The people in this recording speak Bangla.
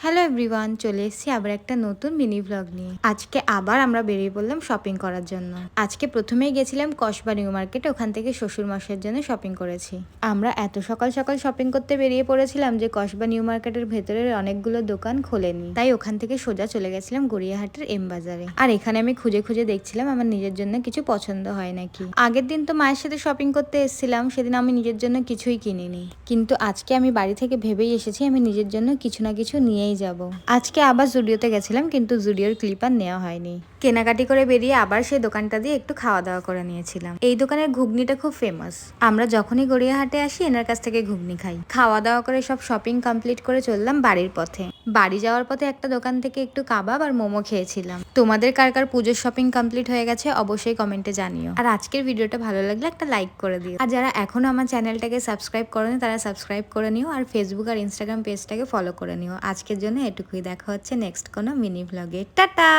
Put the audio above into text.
হ্যালো এভরিওয়ান, চলে এসেছি আবার একটা নতুন মিনি ভ্লগ নিয়ে। আজকে আবার আমরা বেরিয়ে পড়লাম শপিং করার জন্য। আজকে প্রথমেই গেছিলাম কসবা নিউ মার্কেট, ওখান থেকে শ্বশুর মশাইয়ের জন্য শপিং করেছি। আমরা এত সকাল সকাল শপিং করতে বেরিয়ে পড়েছিলাম যে কসবা নিউ মার্কেটের ভেতরের অনেকগুলো দোকান খোলেনি, তাই ওখান থেকে সোজা চলে গেছিলাম গড়িয়াহাটের এম বাজারে। আর এখানে আমি খুঁজে খুঁজে দেখছিলাম আমার নিজের জন্য কিছু পছন্দ হয় নাকি। আগের দিন তো মায়ের সাথে শপিং করতে এসেছিলাম, সেদিন আমি নিজের জন্য কিছুই কিনিনি, কিন্তু আজকে আমি বাড়ি থেকে ভেবেই এসেছি আমি নিজের জন্য কিছু না কিছু নিয়েই যাব। আজকে আবার জুডিওতে গেছিলাম, কিন্তু জুডিওর ক্লিপ আর নেওয়া হয়নি। কেনাকাটি করে বেরিয়ে আবার সেই দোকানটা দিয়ে একটু খাওয়া দাওয়া করে নিয়েছিলাম। এই দোকানের ঘুগনিটা খুব ফেমাস, আমরা যখনই গড়িয়াহাটে আসি এনার কাছ থেকে ঘুগনি খাই। খাওয়া দাওয়া করে সব শপিং কমপ্লিট করে চললাম বাড়ির পথে। বাড়ি যাওয়ার পথে একটা দোকান থেকে একটু কাবাব আর মোমো খেয়েছিলাম। তোমাদের কার কার পুজোর শপিং কমপ্লিট হয়ে গেছে অবশ্যই কমেন্টে জানিও। আর আজকের ভিডিওটা ভালো লাগলে একটা লাইক করে দিও। আর যারা এখনো আমার চ্যানেলটাকে সাবস্ক্রাইব করেনি তারা সাবস্ক্রাইব করে নিও, আর ফেসবুক আর ইনস্টাগ্রাম পেজটাকে ফলো করে নিও। আজকের জন্য এটুকুই, দেখা হচ্ছে নেক্সট কোনো মিনি ভ্লগে। টাটা।